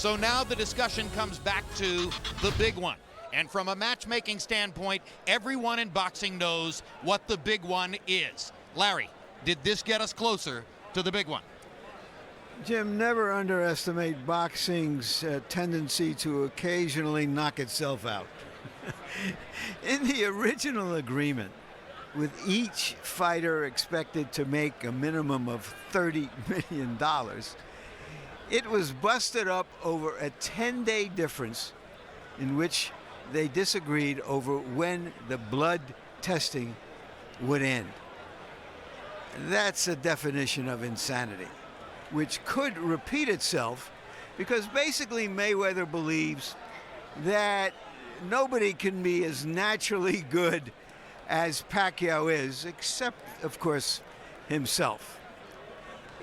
So now the discussion comes back to the big one. And from a matchmaking standpoint, everyone in boxing knows what the big one is. Larry, did this get us closer to the big one? Jim, never underestimate boxing's tendency to occasionally knock itself out. In the original agreement, with each fighter expected to make a minimum of $30 million, it was busted up over a 10-day difference in which they disagreed over when the blood testing would end. That's a definition of insanity, which could repeat itself because basically Mayweather believes that nobody can be as naturally good as Pacquiao is, except, of course, himself.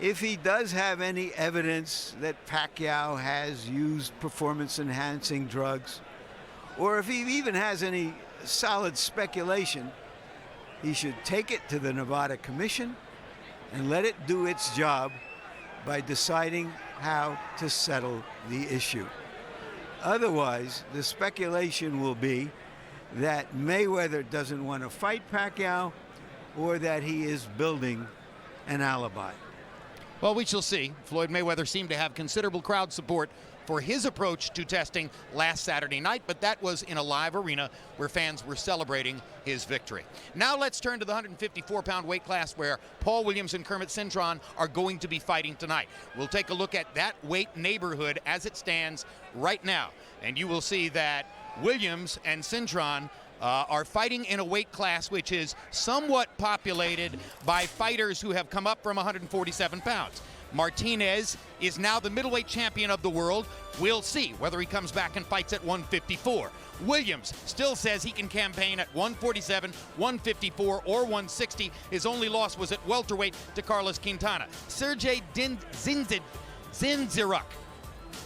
If he does have any evidence that Pacquiao has used performance-enhancing drugs, or if he even has any solid speculation, he should take it to the Nevada Commission and let it do its job by deciding how to settle the issue. Otherwise, the speculation will be that Mayweather doesn't want to fight Pacquiao or that he is building an alibi. Well, we shall see. Floyd Mayweather seemed to have considerable crowd support for his approach to testing last Saturday night, but that was in a live arena where fans were celebrating his victory. Now let's turn to the 154-pound weight class where Paul Williams and Kermit CINTRON are going to be fighting tonight. We'll take a look at that weight neighborhood as it stands right now, and you will see that Williams and CINTRON are fighting in a weight class which is somewhat populated by fighters who have come up from 147 pounds. Martinez is now the middleweight champion of the world. We'll see whether he comes back and fights at 154. Williams still says he can campaign at 147, 154, or 160. His only loss was at welterweight to Carlos Quintana. Sergey Zinziruk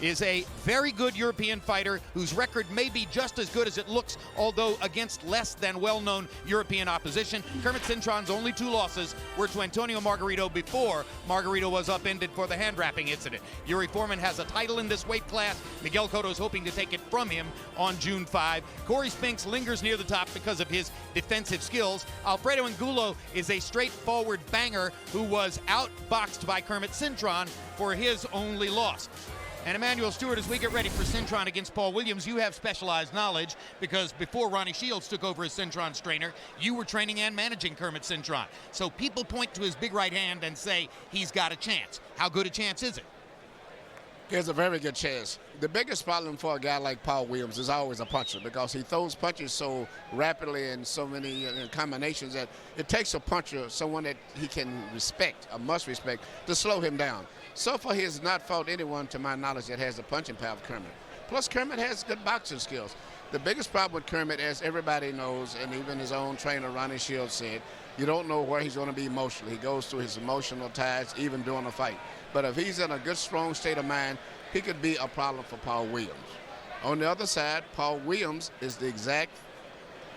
is a very good European fighter whose record may be just as good as it looks, although against less than well-known European opposition. Kermit CINTRON's only two losses were to Antonio Margarito before Margarito was upended for the hand-wrapping incident. Yuri Foreman has a title in this weight class. Miguel Cotto is hoping to take it from him on June 5. Corey Spinks lingers near the top because of his defensive skills. Alfredo Angulo is a straightforward banger who was outboxed by Kermit CINTRON for his only loss. And Emmanuel Stewart, as we get ready for CINTRON against Paul Williams, you have specialized knowledge because before Ronnie Shields took over as CINTRON's trainer, you were training and managing Kermit CINTRON. So people point to his big right hand and say he's got a chance. How good a chance is it? There's a very good chance. The biggest problem for a guy like Paul Williams is always a puncher because he throws punches so rapidly and so many combinations that it takes a puncher, someone that he can respect, or must respect, to slow him down. So far, he has not fought anyone, to my knowledge, that has the punching power of Kermit. Plus, Kermit has good boxing skills. The biggest problem with Kermit, as everybody knows, and even his own trainer, Ronnie Shields, said, you don't know where he's going to be emotionally. He goes through his emotional tides, even during a fight. But if he's in a good, strong state of mind, he could be a problem for Paul Williams. On the other side, Paul Williams is the exact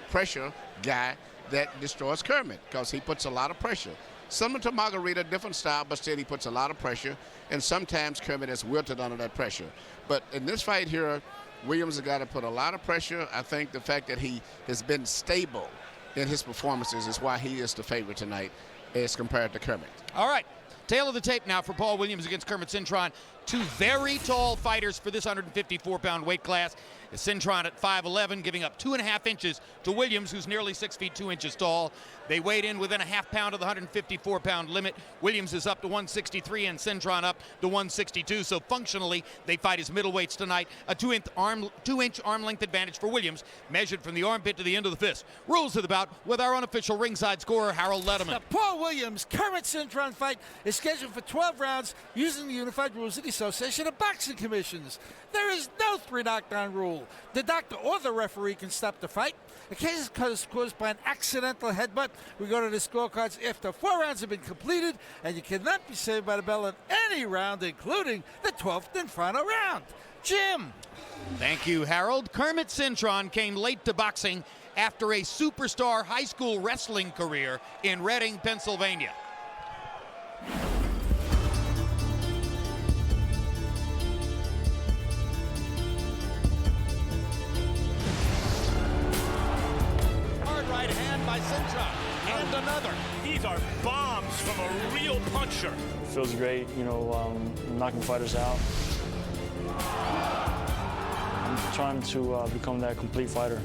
pressure guy that destroys Kermit because he puts a lot of pressure. Similar to Margarita, different style, but still he puts a lot of pressure, and sometimes Kermit has wilted under that pressure. But in this fight here, Williams has got to put a lot of pressure. I think the fact that he has been stable in his performances is why he is the favorite tonight as compared to Kermit. All right, tail of the tape now for Paul Williams against Kermit CINTRON. Two very tall fighters for this 154-pound weight class. CINTRON at 5'11", giving up 2.5 inches to Williams, who's nearly 6 feet 2 inches tall. They weighed in within a half pound of the 154-pound limit. Williams is up to 163 and CINTRON up to 162. So functionally, they fight as middleweights tonight. A 2-inch arm length advantage for Williams, measured from the armpit to the end of the fist. Rules of the bout with our unofficial ringside scorer, Harold Letterman. The Paul Williams Kermit CINTRON fight is scheduled for 12 rounds using the unified rules of the Association of Boxing Commissions. There is no 3 knockdown rule. The doctor or the referee can stop the fight. The case is caused by an accidental headbutt. We go to the scorecards after 4 rounds have been completed, and you cannot be saved by the bell in any round, including the 12th and final round. Jim. Thank you, Harold. Kermit CINTRON came late to boxing after a superstar high school wrestling career in Reading, Pennsylvania. are bombs from a real puncher. Feels great, you know, knocking fighters out. I'm trying to become that complete fighter.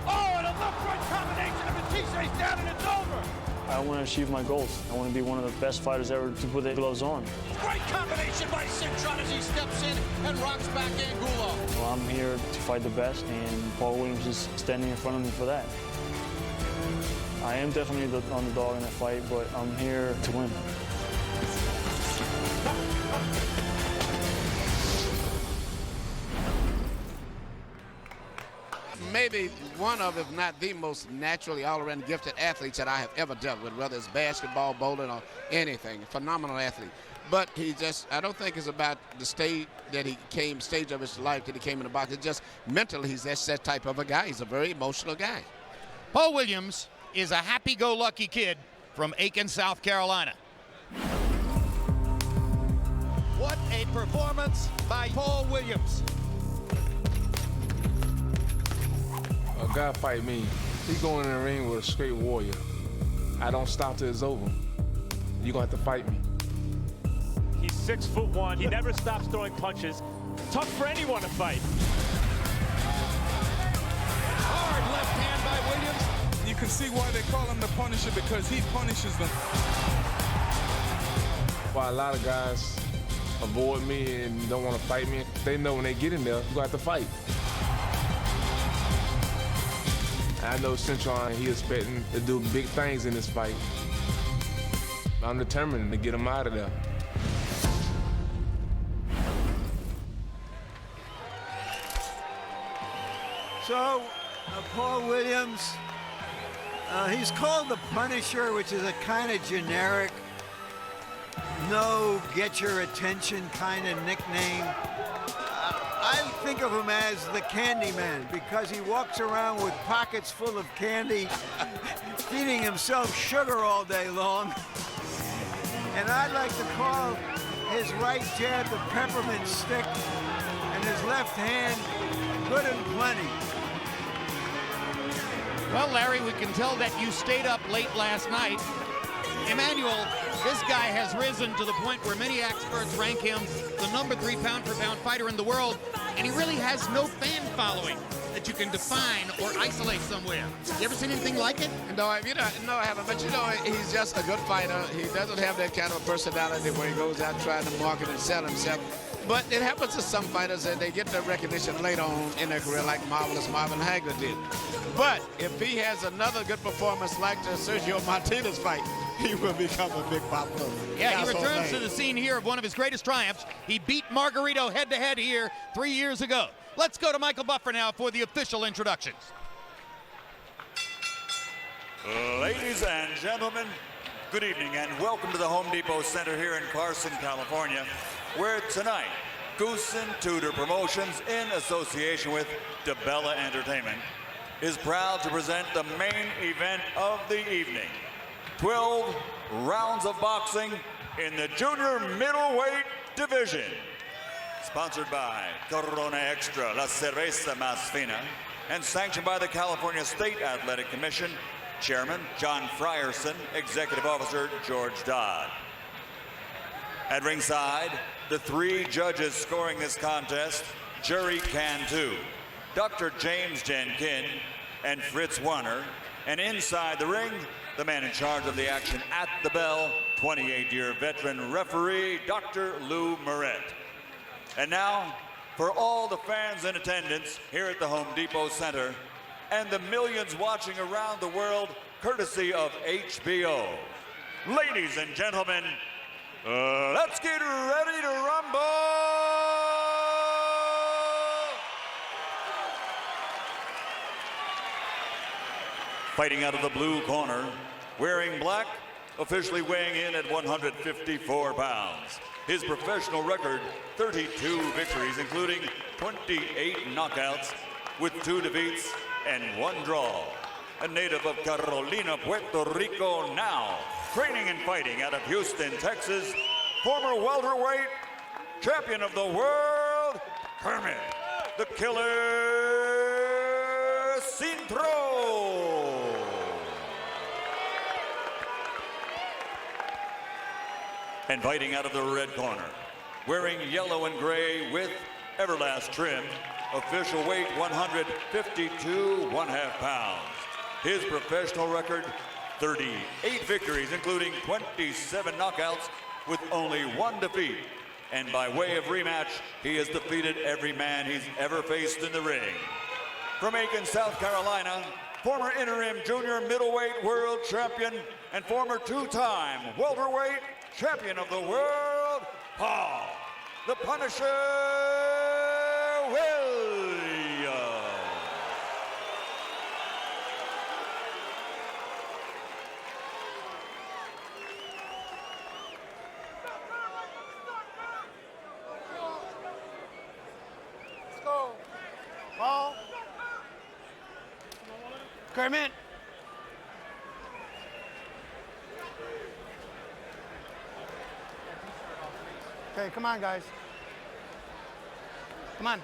Oh, and a left-right combination of Batista's down, and it's over. I want to achieve my goals. I want to be one of the best fighters ever to put the gloves on. Great combination by Cintron as he steps in and rocks back Angulo. Well, I'm here to fight the best, and Paul Williams is standing in front of me for that. I am definitely the underdog in that fight, but I'm here to win. Maybe one of, if not the most naturally all-around gifted athletes that I have ever dealt with, whether it's basketball, bowling, or anything. Phenomenal athlete. But he just, I don't think it's about the stage that he came, stage of his life that he came in the box. It's just mentally, he's that type of a guy. He's a very emotional guy. Paul Williams is a happy-go-lucky kid from Aiken, South Carolina. What a performance by Paul Williams. A guy fight me, he going in the ring with a straight warrior. I don't stop till it's over. You're gonna have to fight me. He's 6'1". He never stops throwing punches. Tough for anyone to fight. Hard left hand by Williams. You can see why they call him the Punisher, because he punishes them. Why a lot of guys avoid me and don't want to fight me, they know when they get in there, you're gonna have to fight. I know Cintron, he expecting to do big things in this fight. I'm determined to get him out of there. So, Paul Williams, he's called the Punisher, which is a kind of generic, no get your attention kind of nickname. I think of him as the Candy Man because he walks around with pockets full of candy, feeding himself sugar all day long. And I'd like to call his right jab the peppermint stick and his left hand good and plenty. Well, Larry, we can tell that you stayed up late last night. Emmanuel, this guy has risen to the point where many experts rank him the #3 pound-for-pound fighter in the world, and he really has no fan following that you can define or isolate somewhere. You ever seen anything like it? No, I haven't. But he's just a good fighter. He doesn't have that kind of a personality where he goes out trying to market and sell himself. But it happens to some fighters that they get their recognition later on in their career, like Marvelous Marvin Hagler did. But if he has another good performance like the Sergio Martinez fight, he will become a big popular. Yeah, he returns to the scene here of one of his greatest triumphs. He beat Margarito head-to-head here 3 years ago. Let's go to Michael Buffer now for the official introductions. Ladies and gentlemen, good evening and welcome to the Home Depot Center here in Carson, California, where tonight, Goose and Tudor Promotions, in association with DeBella Entertainment, is proud to present the main event of the evening. 12 rounds of boxing in the junior middleweight division. Sponsored by Corona Extra, La Cerveza Más Fina, and sanctioned by the California State Athletic Commission, Chairman John Frierson, Executive Officer George Dodd. At ringside, the 3 judges scoring this contest, Jury Cantu, Dr. James Jenkin, and Fritz Warner. And inside the ring, the man in charge of the action at the bell, 28-year veteran referee, Dr. Lou Moret. And now, for all the fans in attendance here at the Home Depot Center, and the millions watching around the world, courtesy of HBO. Ladies and gentlemen, let's get ready to rumble! Fighting out of the blue corner, wearing black, officially weighing in at 154 pounds. His professional record, 32 victories, including 28 knockouts, with 2 defeats and 1 draw. A native of Carolina, Puerto Rico now, training and fighting out of Houston, Texas, former welterweight, champion of the world, Kermit, the Killer CINTRON. And fighting out of the red corner, wearing yellow and gray with Everlast trim, official weight 152 1/2 pounds. His professional record, 38 victories, including 27 knockouts with only 1 defeat. And by way of rematch, he has defeated every man he's ever faced in the ring. From Aiken, South Carolina, former interim junior middleweight world champion and former 2-time welterweight champion of the world, Paul the Punisher Williams. Let's go. Paul. Kermit. Okay, come on, guys. Come on.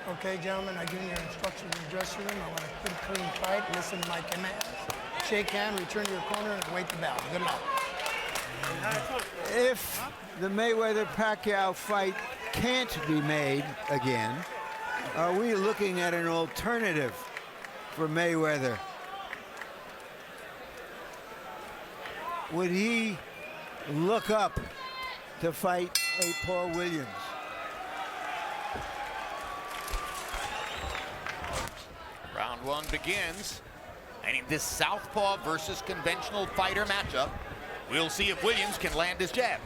Okay, gentlemen, I give you your instructions in the dressing room. I want a good, clean fight. Listen to my commands. Shake hand, return to your corner, and await the bell. Good luck. If the Mayweather-Pacquiao fight can't be made again, are we looking at an alternative for Mayweather? Would he look up to fight a Paul Williams? Round 1 begins. And in this southpaw versus conventional fighter matchup, we'll see if Williams can land his jab.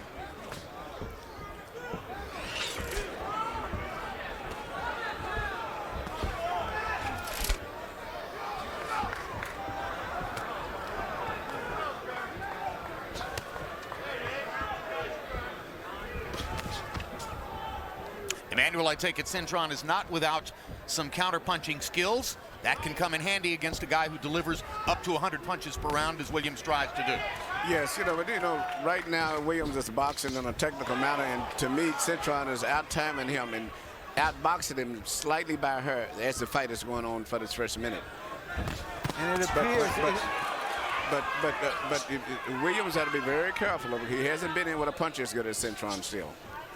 Emmanuel, I take it Cintron is not without some counter-punching skills. That can come in handy against a guy who delivers up to 100 punches per round, as Williams tries to do. Yes, but right now Williams is boxing in a technical manner, and to me, Cintron is out-timing him and outboxing him slightly by her as the fight is going on for this first minute. And it appears... But Williams had to be very careful. He hasn't been in with a punch as good as Cintron still.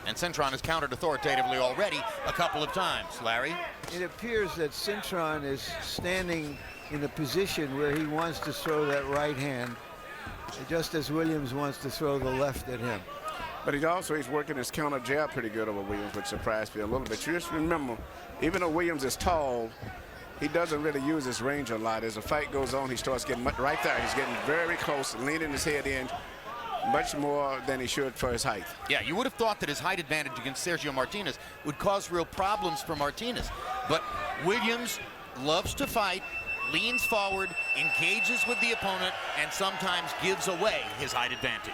And Cintron has countered authoritatively already a couple of times. Larry? It appears that Cintron is standing in a position where he wants to throw that right hand, just as Williams wants to throw the left at him. But he's working his counter jab pretty good over Williams, which surprised me a little bit. You just remember, even though Williams is tall, he doesn't really use his range a lot. As the fight goes on, he starts getting right there. He's getting very close, leaning his head in much more than he should for his height. Yeah, you would have thought that his height advantage against Sergio Martinez would cause real problems for Martinez. But Williams loves to fight, leans forward, engages with the opponent, and sometimes gives away his height advantage.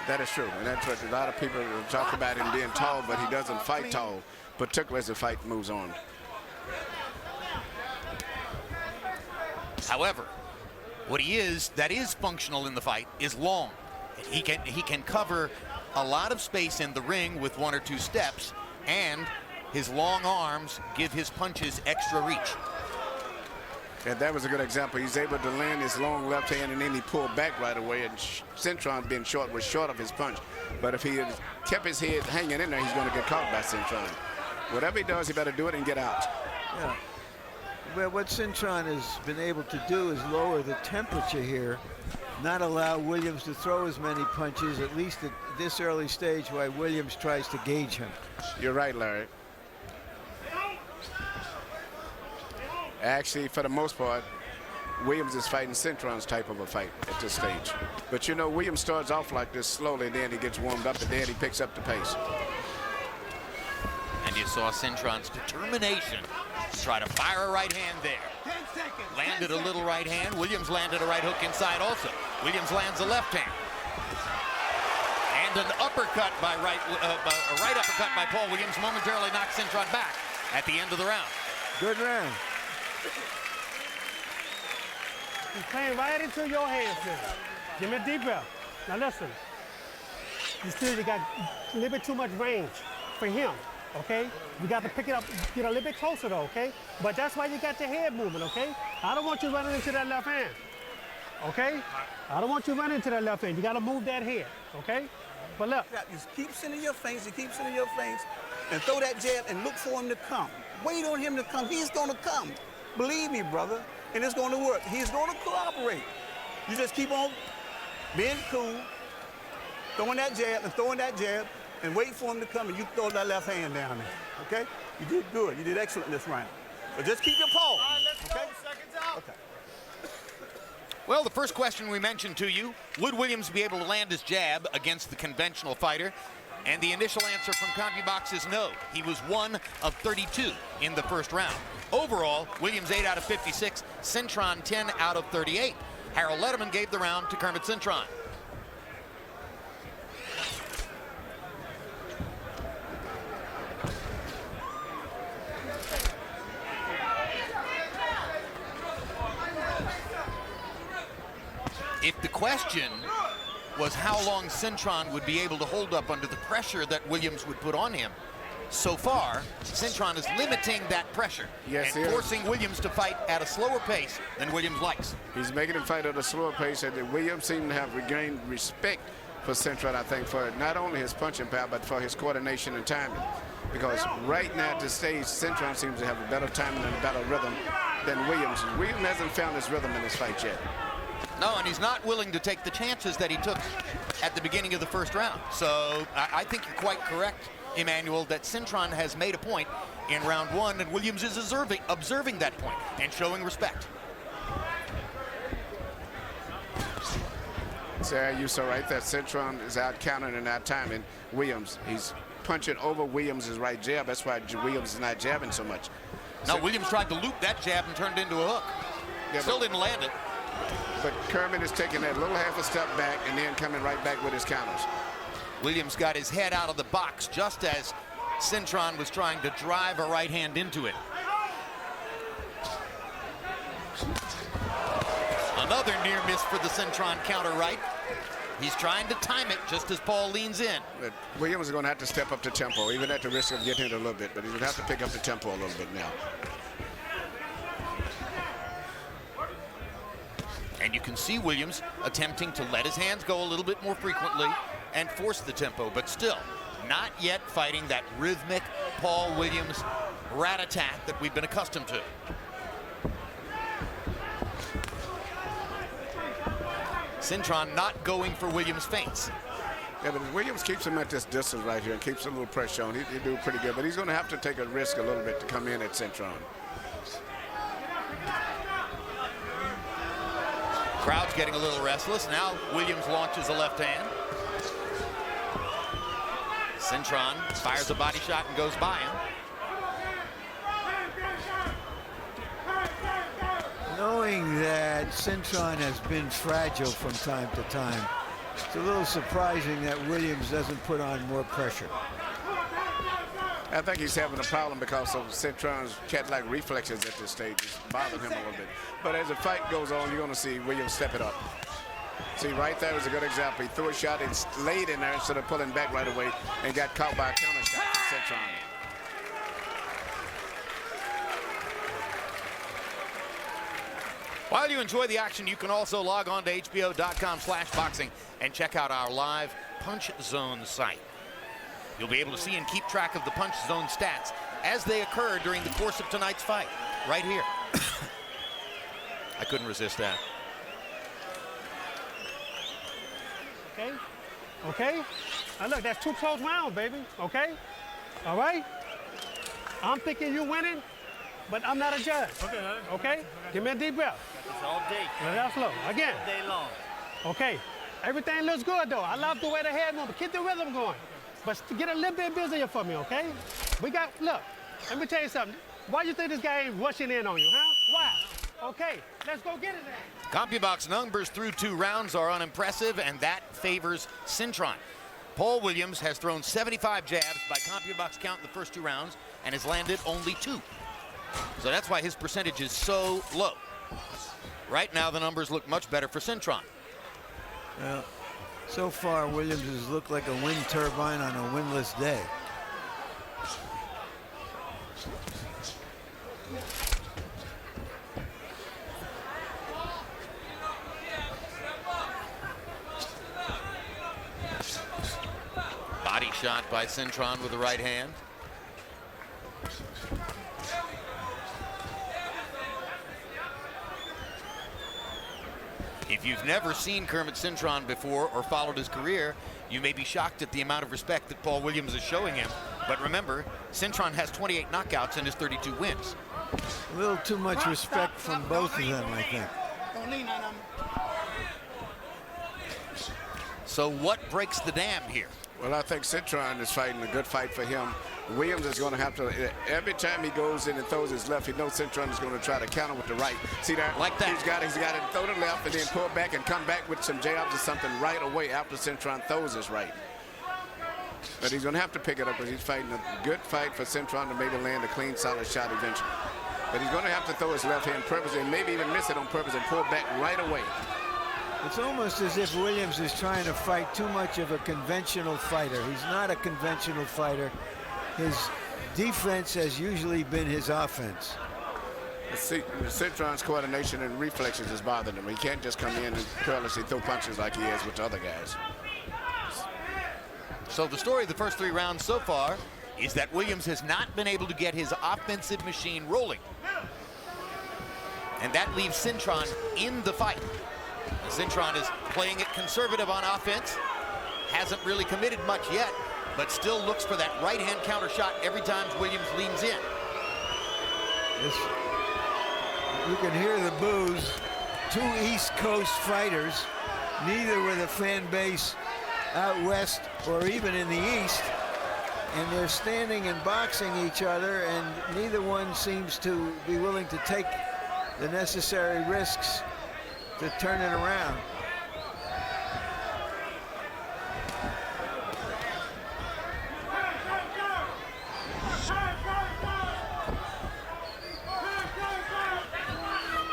That is true, and that's what a lot of people talk about him being tall, but he doesn't fight tall, particularly as the fight moves on. However, what he is that is functional in the fight is long. He can cover a lot of space in the ring with 1 or 2 steps, and his long arms give his punches extra reach. And that was a good example. He's able to land his long left hand, and then he pulled back right away, and Cintron being short was short of his punch. But if he had kept his head hanging in there, he's going to get caught by Cintron. Whatever he does, he better do it and get out. Yeah. Well, what Cintron has been able to do is lower the temperature here, not allow Williams to throw as many punches, at least at this early stage, while Williams tries to gauge him. You're right, Larry. Actually, for the most part, Williams is fighting Cintron's type of a fight at this stage. But you know, Williams starts off like this slowly, then he gets warmed up, and then he picks up the pace. And you saw Cintron's determination to try to fire a right hand there. 10 seconds. Landed a little right hand. Williams landed a right hook inside also. Williams lands a left hand. And an uppercut by a right uppercut by Paul Williams momentarily knocks Cintron back at the end of the round. Good round. He's playing right into your hands now. Give me a deep breath. Now listen. you still got a little bit too much range for him, okay? You got to pick it up, get a little bit closer though, okay? But that's why you got your head moving, okay? I don't want you running into that left hand, okay? I don't want you running into that left hand. You got to move that head, okay? But look. Just keep sending your feints, and keep sending your feints, and throw that jab and look for him to come. Wait on him to come. He's going to come. Believe me, brother, and it's going to work. He's going to cooperate. You just keep on being cool, throwing that jab and throwing that jab, and wait for him to come, and you throw that left hand down there, okay? You did good. You did excellent this round. But just keep your paw. All right, let's okay? go. Seconds out. Okay. Well, the first question we mentioned to you, would Williams be able to land his jab against the conventional fighter? And the initial answer from CompuBox is no. He was 1 of 32 in the first round. Overall, Williams 8 out of 56, Cintron 10 out of 38. Harold Letterman gave the round to Kermit CINTRON. If the question was how long Cintron would be able to hold up under the pressure that Williams would put on him, so far, Cintron is limiting that pressure and forcing Williams to fight at a slower pace than Williams likes. He's making him fight at a slower pace, and Williams seems to have regained respect for Cintron, I think, for not only his punching power, but for his coordination and timing. Because right now at this stage, Cintron seems to have a better timing and a better rhythm than Williams. Williams hasn't found his rhythm in this fight yet. No, and he's not willing to take the chances that he took at the beginning of the first round. So I think you're quite correct, Emmanuel, that Cintron has made a point in round 1, and Williams is observing that point and showing respect. Sarah, you're so right that Cintron is out countering and out timing Williams. He's punching over Williams' right jab. That's why Williams is not jabbing so much. No, Williams tried to loop that jab and turned it into a hook. Yeah, Still didn't land it. But Kermit is taking that little half a step back and then coming right back with his counters. Williams got his head out of the box just as Cintron was trying to drive a right hand into it. Another near miss for the Cintron counter right. He's trying to time it just as Paul leans in. But Williams is going to have to step up the tempo, even at the risk of getting it a little bit, but he's going to have to pick up the tempo a little bit now. And you can see Williams attempting to let his hands go a little bit more frequently and force the tempo, but still not yet fighting that rhythmic Paul Williams rat-a-tat that we've been accustomed to. Cintron not going for Williams' feints. Yeah, but Williams keeps him at this distance right here and keeps a little pressure on. He do pretty good, but he's going to have to take a risk a little bit to come in at Cintron. Crowd's getting a little restless. Now Williams launches a left hand. Cintron fires a body shot and goes by him. Knowing that Cintron has been fragile from time to time, it's a little surprising that Williams doesn't put on more pressure. I think he's having a problem because of Cintron's cat-like reflexes at this stage. It's bothering him a little bit. But as the fight goes on, you're going to see Williams step it up. See, right there is a good example. He threw a shot and laid in there instead of pulling back right away and got caught by a counter shot from Cintron. While you enjoy the action, you can also log on to hbo.com/boxing and check out our live Punch Zone site. You'll be able to see and keep track of the Punch Zone stats as they occur during the course of tonight's fight, right here. I couldn't resist that. Okay, okay. Now look, that's 2 close rounds, baby, okay? All right? I'm thinking you're winning, but I'm not a judge. Okay? Give me a deep breath. It's all day. That's slow. Again. All day long. Okay. Everything looks good, though. I love the way the head moves. Keep the rhythm going. But get a little bit busier for me, okay? We got, look, let me tell you something. Why do you think this guy ain't rushing in on you, huh? Why? Okay, let's go get it then. CompuBox numbers through 2 rounds are unimpressive, and that favors Cintron. Paul Williams has thrown 75 jabs by CompuBox count in the first 2 rounds and has landed only 2. So that's why his percentage is so low. Right now, the numbers look much better for Cintron. Well, So far, Williams has looked like a wind turbine on a windless day. Body shot by Cintron with the right hand. If you've never seen Kermit CINTRON before or followed his career, you may be shocked at the amount of respect that Paul Williams is showing him. But remember, Cintron has 28 knockouts and his 32 wins. A little too much respect from both of them, I think. So what breaks the dam here? Well, I think Cintron is fighting a good fight for him. Williams is going to have to, every time he goes in and throws his left, he knows Cintron is going to try to counter with the right. See that? Like that. He's got to throw the left and then pull back and come back with some jabs or something right away after Cintron throws his right. But he's going to have to pick it up because he's fighting a good fight for Cintron to maybe land a clean, solid shot eventually. But he's going to have to throw his left hand purposely and maybe even miss it on purpose and pull back right away. It's almost as if Williams is trying to fight too much of a conventional fighter. He's not a conventional fighter. His defense has usually been his offense. Cintron's coordination and reflexes is bothering him. He can't just come in and carelessly throw punches like he has with the other guys. So the story of the first 3 rounds so far is that Williams has not been able to get his offensive machine rolling. And that leaves Cintron in the fight. Cintron is playing it conservative on offense, hasn't really committed much yet, but still looks for that right-hand counter shot every time Williams leans in. You can hear the boos. 2 East Coast fighters, neither with a fan base out west or even in the East, and they're standing and boxing each other, and neither one seems to be willing to take the necessary risks to turn it around.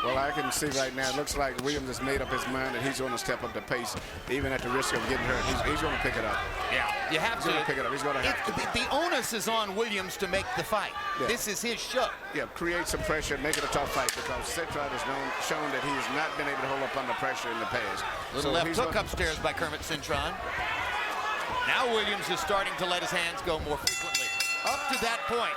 Well, I can see right now, it looks like Williams has made up his mind that he's going to step up the pace, even at the risk of getting hurt. He's going to pick it up. Yeah, you have he's to. Going to pick it up. He's going to have to. The onus is on Williams to make the fight. Yeah. This is his show. Yeah, create some pressure, make it a tough fight, because Cintron has shown that he has not been able to hold up under pressure in the past. Little left hook upstairs by Kermit CINTRON. Now Williams is starting to let his hands go more frequently. Up to that point,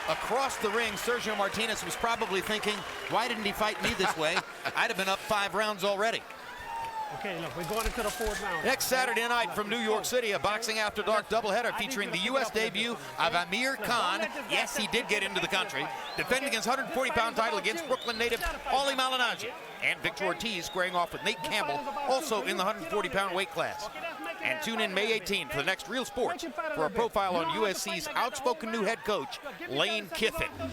across the ring, Sergio Martinez was probably thinking, why didn't he fight me this way? I'd have been up 5 rounds already. Okay, look, we're going into the 4th round. Next Saturday night from New York City, a Boxing After Dark doubleheader featuring the U.S. debut of Amir Khan. Yes, he did get into the country. Defending his 140-pound title against Brooklyn native Ali Malignaggi. And Victor Ortiz squaring off with Nate Campbell, also in the 140-pound weight class. And tune in May 18 for the next Real Sports for a profile on USC's outspoken new head coach, Lane Kiffin. I'll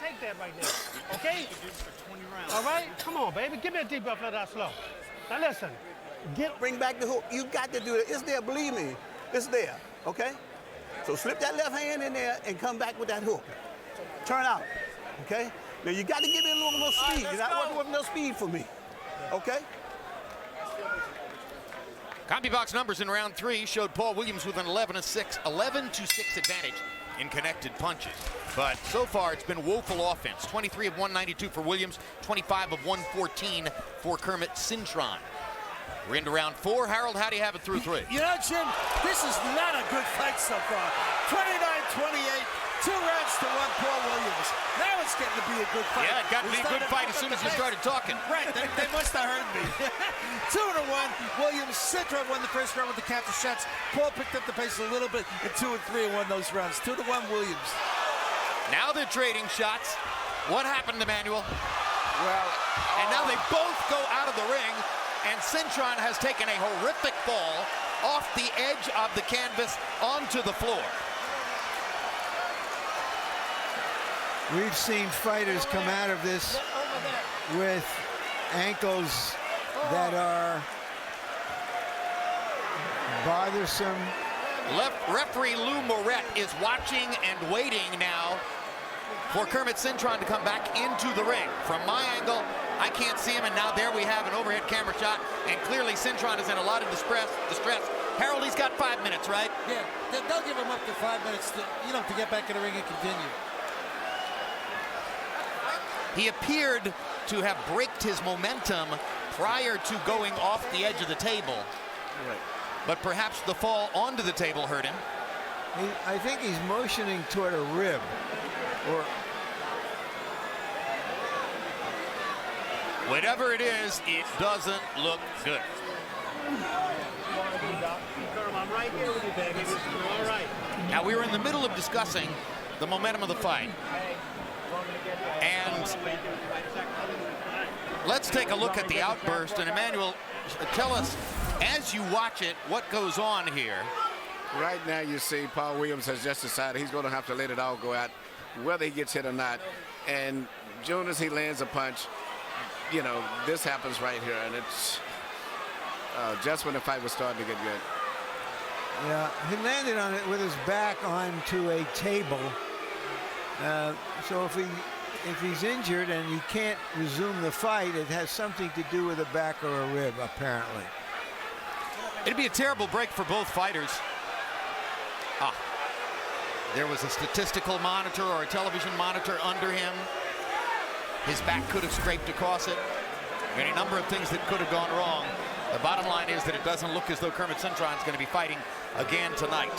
take that right there, okay? All right? Come on, baby. Give me a deep breath, let that slow. Now listen. Bring back the hook. You got to do it. It's there, believe me. It's there, okay? So slip that left hand in there and come back with that hook. Turn out, okay? Now you got to give me a little more speed. You're not working with no speed for me, okay? CompuBox numbers in round 3 showed Paul Williams with an 11-6 advantage in connected punches. But so far, it's been woeful offense. 23 of 192 for Williams, 25 of 114 for Kermit CINTRON. We're into round 4. Harold, how do you have it through 3? You know, Jim, this is not a good fight so far. 29-28, 2 rounds to 1 Paul Williams. Now it's getting to be a good fight. Yeah, it got to be a good fight as soon as you started talking. Right, they must have heard me. 2-1, Williams. CINTRON won the first round with the counter shots. Paul picked up the pace a little bit, and 2 and 3 and won those rounds. 2-1 Williams. Now they're trading shots. What happened, Emmanuel? Well, and now they both go out of the ring, and CINTRON has taken a horrific fall off the edge of the canvas onto the floor. We've seen fighters come out of this with ankles that are bothersome. Referee Lou Moret is watching and waiting now for Kermit CINTRON to come back into the ring. From my angle, I can't see him, and now there we have an overhead camera shot, and clearly CINTRON is in a lot of distress. Harold, he's got 5 minutes, right? Yeah, they'll give him up to 5 minutes to, to get back in the ring and continue. He appeared to have braked his momentum prior to going off the edge of the table. Right. But perhaps the fall onto the table hurt him. I think he's motioning toward a rib. Or whatever it is, it doesn't look good. I'm right here with you, baby. All right. Now, we were in the middle of discussing the momentum of the fight. And let's take a look at the outburst. And Emmanuel, tell us, as you watch it, what goes on here? Right now, you see Paul Williams has just decided he's going to have to let it all go out, whether he gets hit or not. And as soon as he lands a punch, this happens right here. And it's just when the fight was starting to get good. yeah, he landed on it with his back onto a table. So if he's injured and he can't resume the fight, it has something to do with a back or a rib, apparently. It'd be a terrible break for both fighters. There was a statistical monitor or a television monitor under him. His back could have scraped across it. Any number of things that could have gone wrong. The bottom line is that it doesn't look as though Kermit CINTRON is going to be fighting again tonight.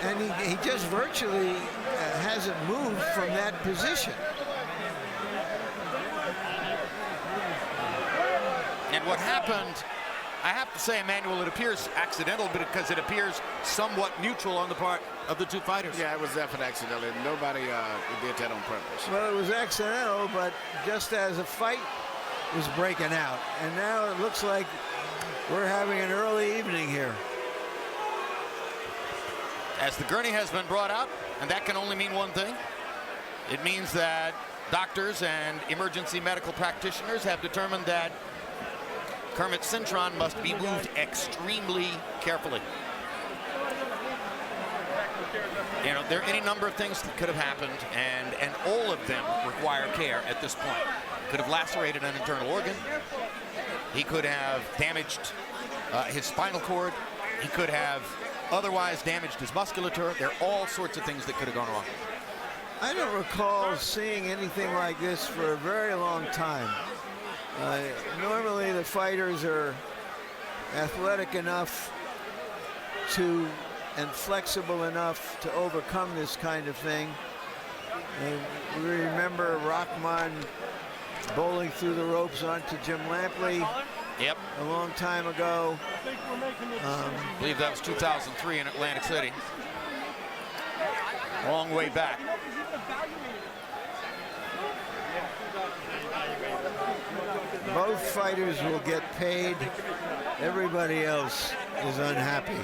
And he just virtually hasn't moved from that position. And what happened, I have to say, Emmanuel, it appears accidental, but because it appears somewhat neutral on the part of the two fighters. Yeah, it was definitely accidental. Nobody did that on purpose. Well, it was accidental, but just as a fight was breaking out. And now it looks like we're having an early evening here. As the gurney has been brought out, and that can only mean one thing. It means that doctors and emergency medical practitioners have determined that Kermit CINTRON must be moved extremely carefully. There are any number of things that could have happened, and all of them require care at this point. Could have lacerated an internal organ. He could have damaged his spinal cord. He could have otherwise damaged his musculature. There are all sorts of things that could have gone wrong. I don't recall seeing anything like this for a very long time. Normally the fighters are athletic enough and flexible enough to overcome this kind of thing. And we remember Rahman bowling through the ropes onto Jim Lampley. Yep. A long time ago. I believe that was 2003 in Atlantic City. Long way back. Both fighters will get paid. Everybody else is unhappy.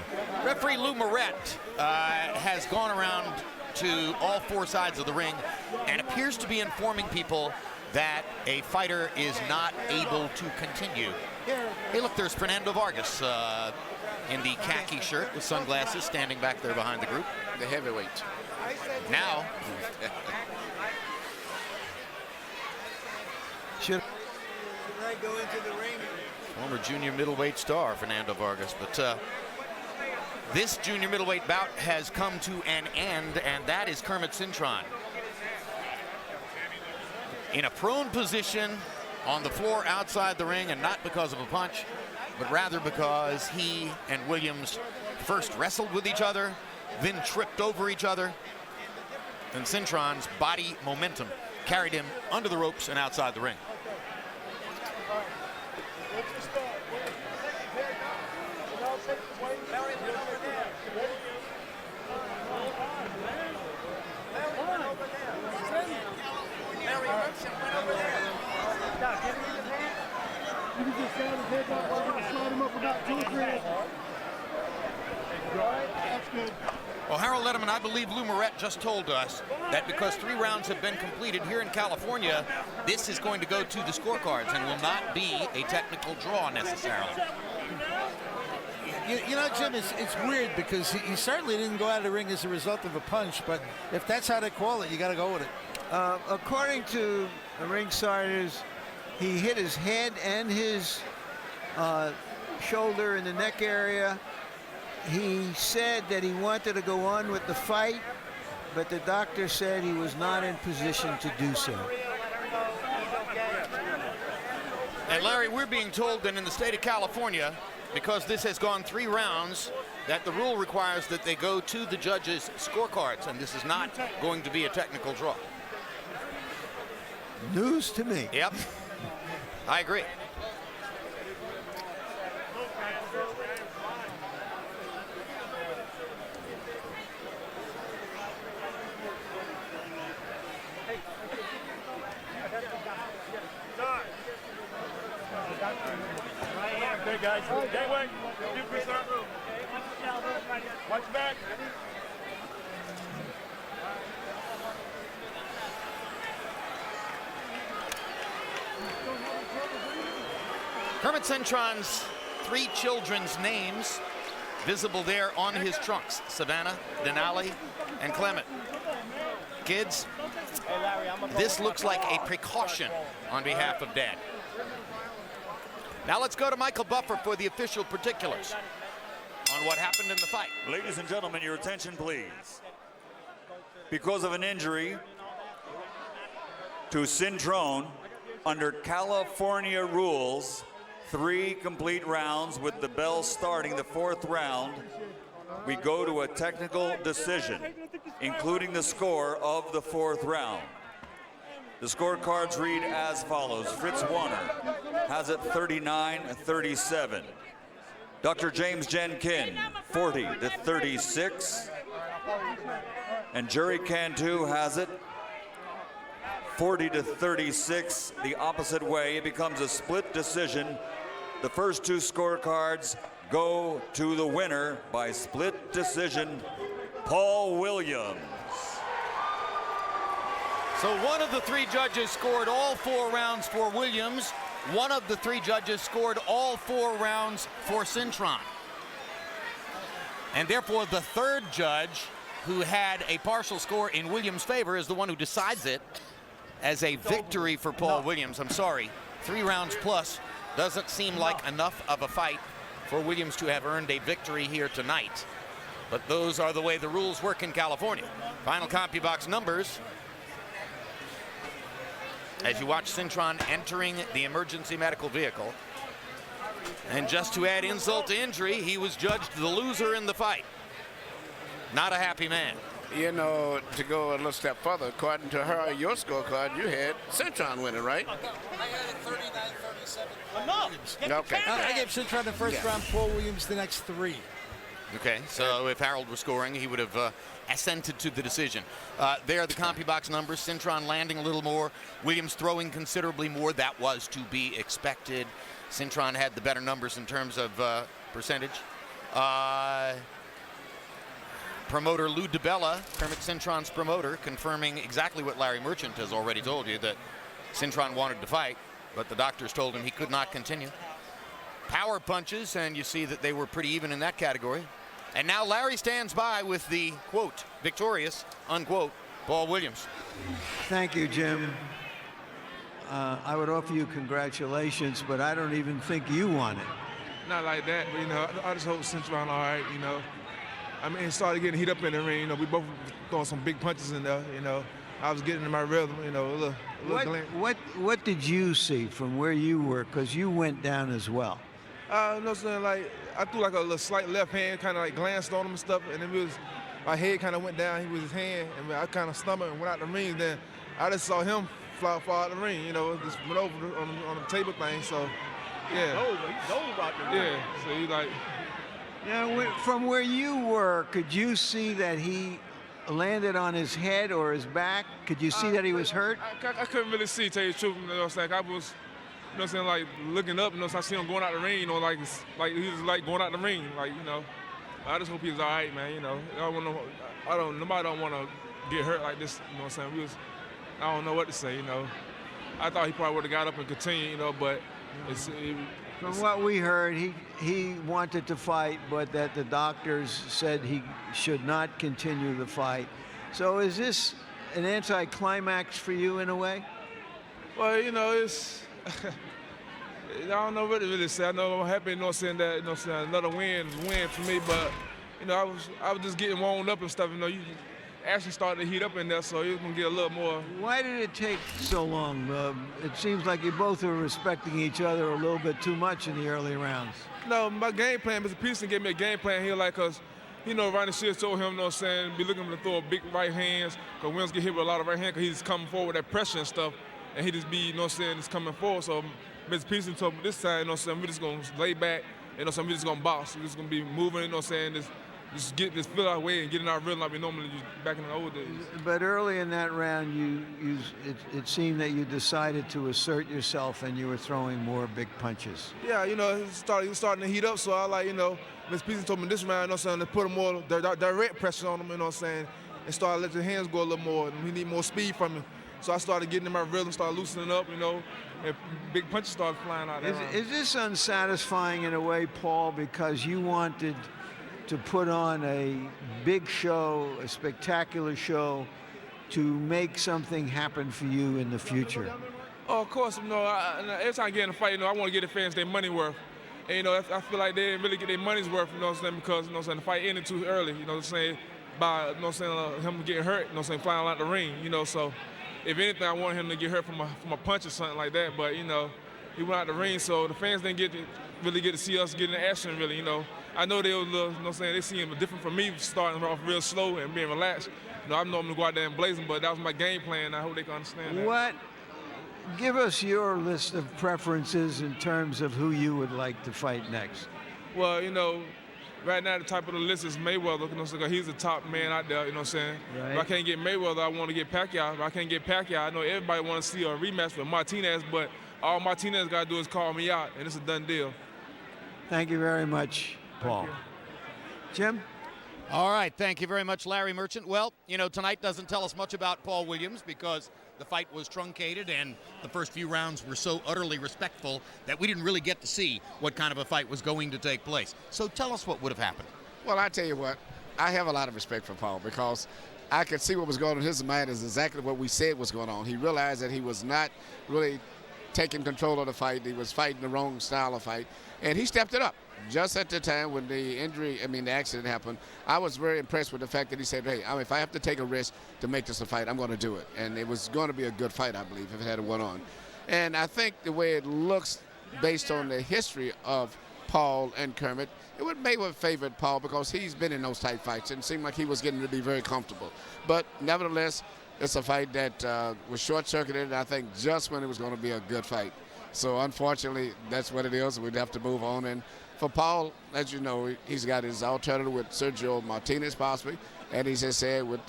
Referee Lou Moret has gone around to all four sides of the ring and appears to be informing people that a fighter is not able to continue. Hey, look, there's Fernando Vargas in the khaki shirt with sunglasses standing back there behind the group. The heavyweight. Now. Should I go into the ring? Former junior middleweight star Fernando Vargas, but this junior middleweight bout has come to an end, and that is Kermit CINTRON in a prone position on the floor outside the ring, and not because of a punch, but rather because he and Williams first wrestled with each other, then tripped over each other, and CINTRON's body momentum carried him under the ropes and outside the ring. Well, Harold Letterman, I believe Lou Moret just told us that because 3 rounds have been completed here in California, this is going to go to the scorecards and will not be a technical draw necessarily. You know, Jim, it's weird because he certainly didn't go out of the ring as a result of a punch, but if that's how they call it, you got to go with it. According to the ringsiders, he hit his head and his shoulder in the neck area. He said that he wanted to go on with the fight, but the doctor said he was not in position to do so. And Larry, we're being told that in the state of California, because this has gone 3 rounds, that the rule requires that they go to the judges' scorecards, and this is not going to be a technical draw. News to me. Yep, I agree. Okay, guys. Gateway. Watch back. Kermit CINTRON's 3 children's names visible there on his trunks: Savannah, Denali, and Clement. Kids, this looks like a precaution on behalf of Dad. Now let's go to Michael Buffer for the official particulars on what happened in the fight. Ladies and gentlemen, your attention, please. Because of an injury to Cintron, under California rules, 3 complete rounds with the bell starting the 4th round, we go to a technical decision, including the score of the 4th round. The scorecards read as follows. Fritz Warner has it 39-37. Dr. James Jenkin, 40-36. And Jerry Cantu has it 40-36. The opposite way, it becomes a split decision. The first 2 scorecards go to the winner by split decision, Paul Williams. So one of the 3 judges scored all 4 rounds for Williams. One of the 3 judges scored all 4 rounds for Cintron. And therefore, the 3rd judge, who had a partial score in Williams' favor, is the one who decides it as a victory for Paul Williams. I'm sorry, 3 rounds plus doesn't seem like enough of a fight for Williams to have earned a victory here tonight. But those are the way the rules work in California. Final CompuBox numbers as you watch Cintron entering the emergency medical vehicle. And just to add insult to injury, he was judged the loser in the fight. Not a happy man. You know, to go a little step further, according to her, your scorecard, you had Cintron winning, right? I had it 39-37. Okay. I gave Cintron the first round, Paul Williams the next 3. Okay, so if Harold were scoring, he would have assented to the decision. There are the CompuBox numbers. Cintron landing a little more, Williams throwing considerably more. That was to be expected. Cintron had the better numbers in terms of percentage. Promoter Lou DiBella, Kermit CINTRON's promoter, confirming exactly what Larry Merchant has already told you, that Cintron wanted to fight, but the doctors told him he could not continue. Power punches, and you see that they were pretty even in that category. And now Larry stands by with the, quote, victorious, unquote, Paul Williams. Thank you, Jim. I would offer you congratulations, but I don't even think you won it. Not like that, but, you know, I just hope Cintron all right, you know. I mean, it started getting heat up in the ring, you know, we both throwing some big punches in there, you know. I was getting in my rhythm, you know, a little glance. What did you see from where you were? Because you went down as well. You know what I'm saying? Like, I threw like a little slight left hand, kind of like glanced on him and stuff, and it was, my head kind of went down, he was his hand, and I kind of stumbled and went out the ring. Then I just saw him fall out the ring, you know, just went over on the table thing, so, yeah. He's over out the ring. Yeah, so he like. Now, from where you were, could you see that he landed on his head or his back? Could you see that he was hurt? I couldn't really see, tell you the truth. You know what I'm saying? I was, you know what I'm saying, like looking up, you know, so I see him going out the ring, you know, like he was like going out the ring, like, you know. I just hope he's all right, man, you know. Nobody don't want to get hurt like this, you know what I'm saying? I don't know what to say, you know. I thought he probably would have got up and continued, you know, but from what we heard, he wanted to fight, but that the doctors said he should not continue the fight. So is this an anticlimax for you in a way? Well, you know, it's I don't know what to really say. I know I'm happy, you know, saying that, you know, saying another win is a win for me, but you know, I was just getting warmed up and stuff. You know, you actually started to heat up in there, so you're gonna get a little more. Why did it take so long? It seems like you both are respecting each other a little bit too much in the early rounds. No, my game plan, Mr. Peterson gave me a game plan here, like, cause you know, Ronnie Shears told him, you know what I'm saying, be looking to throw big right hands, because Williams get hit with a lot of right hand, because he's coming forward with that pressure and stuff, and he just be, you know what I'm saying, just coming forward. So Mr. Peterson told me this time, you know what I'm saying, we're just going to lay back, you know what I'm saying, we're just going to box. We're just going to be moving, you know what I'm saying, just get this feel our way and get in our rhythm like we normally do back in the old days. But early in that round, it seemed that you decided to assert yourself and you were throwing more big punches. Yeah, you know, he was starting to heat up, so I like, you know, Ms. Peterson told me this round, you know what I'm saying, to put more direct pressure on him, you know what I'm saying, and start letting the hands go a little more, and we need more speed from him. So I started getting in my rhythm, started loosening up, you know, and big punches started flying out there. Is this unsatisfying in a way, Paul, because you wanted to put on a big show, a spectacular show, to make something happen for you in the future? Oh, of course, you know, every time I get in a fight, you know, I want to get the fans their money worth. And, you know, I feel like they didn't really get their money's worth, you know what I'm saying, because, you know what I'm saying, the fight ended too early, you know what I'm saying, by, you know what I'm saying, him getting hurt, you know what I'm saying, flying out the ring, you know, so if anything, I wanted him to get hurt from a punch or something like that, but, you know, he went out the ring, so the fans didn't really get to see us get in action, really, you know. I know they were, you know what I'm saying, they see him different from me, starting off real slow and being relaxed. You know, I'm normally go out there and blazing, but that was my game plan, and I hope they can understand that. Give us your list of preferences in terms of who you would like to fight next. Well, you know, right now the top of the list is Mayweather, you know, so he's the top man out there, you know what I'm saying? Right. If I can't get Mayweather, I want to get Pacquiao. If I can't get Pacquiao, I know everybody wants to see a rematch with Martinez, but all Martinez got to do is call me out, and it's a done deal. Thank you very much, Paul. Jim? All right, thank you very much, Larry Merchant. Well, you know, tonight doesn't tell us much about Paul Williams because the fight was truncated and the first few rounds were so utterly respectful that we didn't really get to see what kind of a fight was going to take place. So tell us what would have happened. Well, I tell you what, I have a lot of respect for Paul because I could see what was going on in his mind is exactly what we said was going on. He realized that he was not really taking control of the fight. He was fighting the wrong style of fight, and he stepped it up. Just at the time when the accident happened, I was very impressed with the fact that he said, hey, if I have to take a risk to make this a fight, I'm going to do it. And it was going to be a good fight, I believe, if it had went on. And I think the way it looks based on the history of Paul and Kermit, it would Mayweather favored Paul because he's been in those tight fights and seemed like he was getting to be very comfortable. But nevertheless, it's a fight that was short-circuited, and I think just when it was going to be a good fight. So unfortunately, that's what it is. We'd have to move on. And for Paul, as you know, he's got his alternative with Sergio Martinez possibly, and he's just said with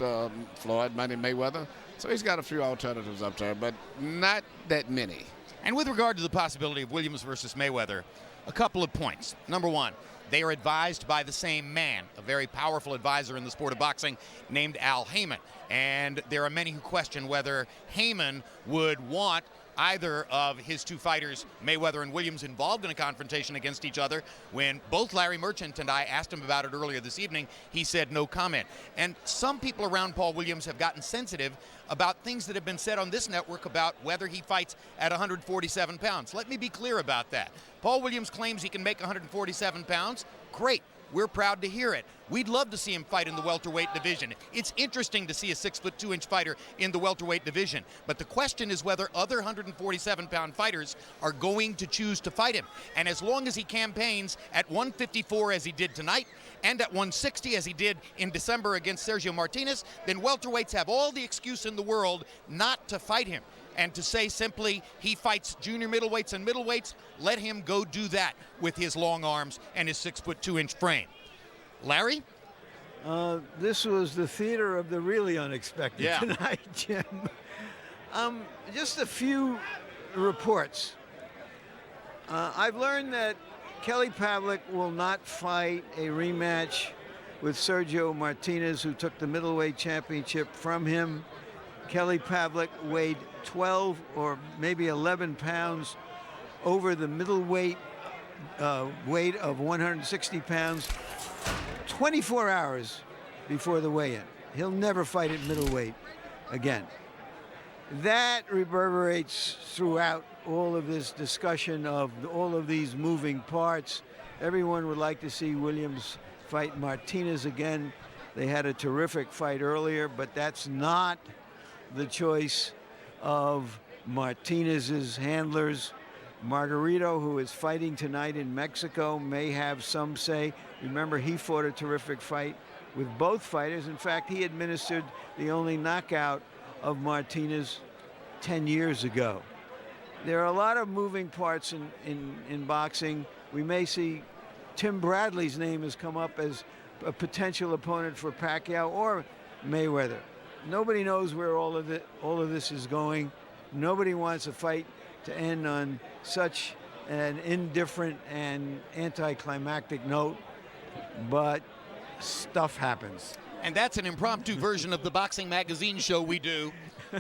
Floyd Money Mayweather. So he's got a few alternatives up there, but not that many. And with regard to the possibility of Williams versus Mayweather, a couple of points. Number one, they are advised by the same man, a very powerful advisor in the sport of boxing named Al Heyman. And there are many who question whether Heyman would want either of his two fighters, Mayweather and Williams, involved in a confrontation against each other. When both Larry Merchant and I asked him about it earlier this evening, he said no comment. And some people around Paul Williams have gotten sensitive about things that have been said on this network about whether he fights at 147 pounds. Let me be clear about that. Paul Williams claims he can make 147 pounds. Great. We're proud to hear it. We'd love to see him fight in the welterweight division. It's interesting to see a 6'2" fighter in the welterweight division. But the question is whether other 147-pound fighters are going to choose to fight him. And as long as he campaigns at 154 as he did tonight and at 160 as he did in December against Sergio Martinez, then welterweights have all the excuse in the world not to fight him. And to say simply he fights junior middleweights and middleweights, let him go do that with his long arms and his 6'2" frame. Larry? This was the theater of the really unexpected tonight, Jim. Just a few reports. I've learned that Kelly Pavlik will not fight a rematch with Sergio Martinez, who took the middleweight championship from him. Kelly Pavlik weighed 12 or maybe 11 pounds over the middleweight weight of 160 pounds 24 hours before the weigh-in. He'll never fight at middleweight. again. That reverberates throughout all of this discussion of all of these moving parts. Everyone would like to see Williams fight Martinez again. They had a terrific fight earlier, but that's not the choice of Martinez's handlers. Margarito, who is fighting tonight in Mexico, may have some say. Remember, he fought a terrific fight with both fighters. In fact, he administered the only knockout of Martinez 10 years ago. There are a lot of moving parts in boxing. We may see Tim Bradley's name has come up as a potential opponent for Pacquiao or Mayweather. Nobody knows where all of this is going. Nobody wants a fight to end on such an indifferent and anticlimactic note, but stuff happens. And that's an impromptu version of the Boxing Magazine show we do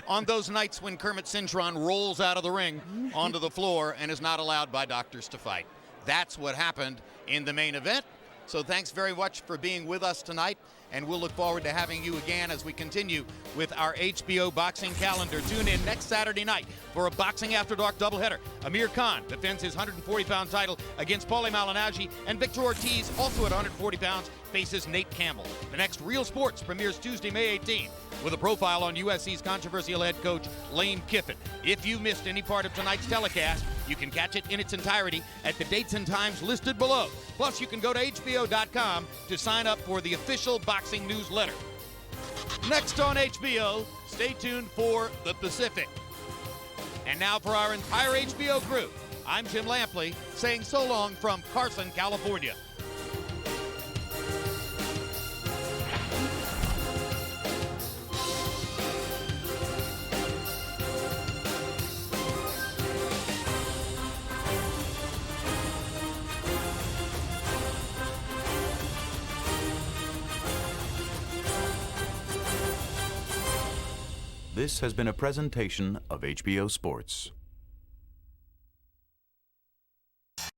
on those nights when Kermit CINTRON rolls out of the ring onto the floor and is not allowed by doctors to fight. That's what happened in the main event. So thanks very much for being with us tonight, and we'll look forward to having you again as we continue with our HBO boxing calendar. Tune in next Saturday night for a Boxing After Dark doubleheader. Amir Khan defends his 140-pound title against Paulie Malignaggi, and Victor Ortiz, also at 140 pounds, faces Nate Campbell. The next Real Sports premieres Tuesday, May 18th, with a profile on USC's controversial head coach, Lane Kiffin. If you missed any part of tonight's telecast, you can catch it in its entirety at the dates and times listed below. Plus, you can go to HBO.com to sign up for the official boxing newsletter. Next on HBO, stay tuned for The Pacific. And now for our entire HBO crew, I'm Jim Lampley, saying so long from Carson, California. This has been a presentation of HBO Sports.